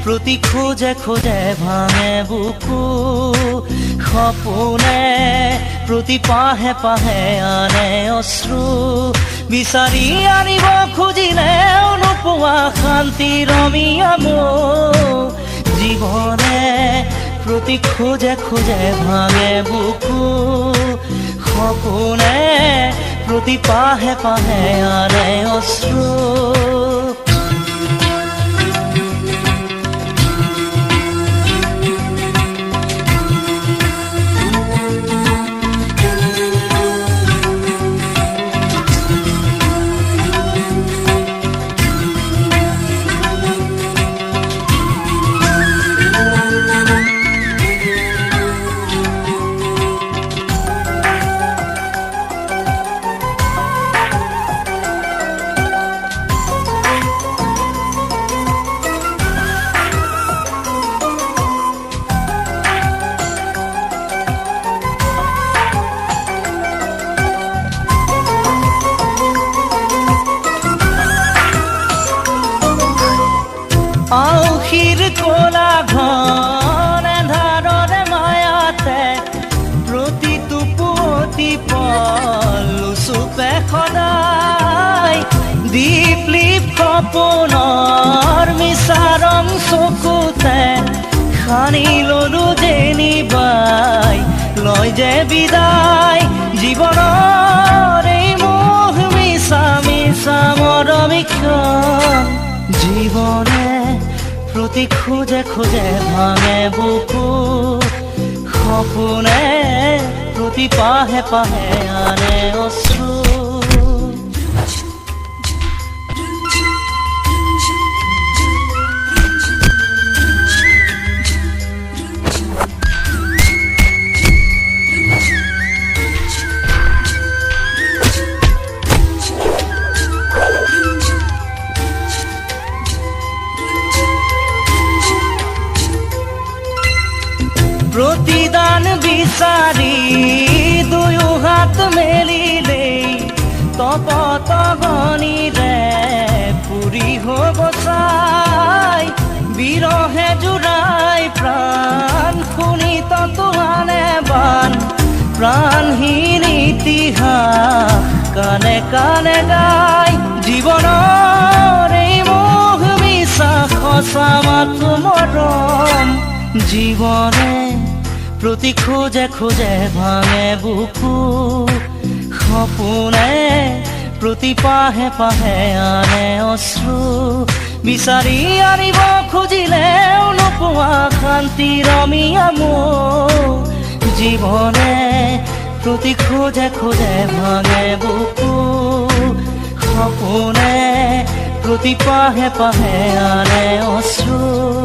প্ৰতি খোজে খোজে ভাঙে বুকু সপোনে প্ৰতি পাহে পাহে আনে অশ্ৰু বিচাৰি আনিব খুজিলেও নোপোৱা শান্তি ৰমিয়া মোৰ জীৱনে প্ৰতি খোজে খোজে ভাঙে বুকু সপোনে প্ৰতি পাহে পাহে আনে অশ্ৰু আউশীৰ কোলা ঘন এন্ধাৰৰে মায়াতে প্ৰতিটো পুৱতি পল চুপে সদায় দীপলিপ সপোনৰ মিছাৰং চকুতে সানি ললো যেনিবাই লয় যে বিদায় জীৱনৰ এই মোহ মিছা মিছা মৰমিখন জীৱনে প্ৰতি খোজে খোজে ভাঙে বুকু সপোনে প্ৰতি পাহে পাহে আনে অশ্ৰু প্ৰতিদান বিচাৰি দুয়ো হাত মেলিলে তপত গণিৰে পুৰি হ'ব চাই বিৰহে জোৰাই প্ৰাণ শুনি ততুৱানে বান প্ৰাণহীন ইতিহাস কানে কানে গাই জীৱনৰ এই মোহ মিছা সঁচা মাথো মৰম জীৱনে প্ৰতি খোজে খোজে ভাঙে বুকু সপোনে প্ৰতি পাহে পাহে আনে অশ্ৰু বিচাৰি আনিব খুজিলেও নোপোৱা শান্তি ৰমিয়া মোৰ জীৱনে প্ৰতি খোজে খোজে ভাঙে বুকু সপোনে প্ৰতি পাহে পাহে আনে অশ্ৰু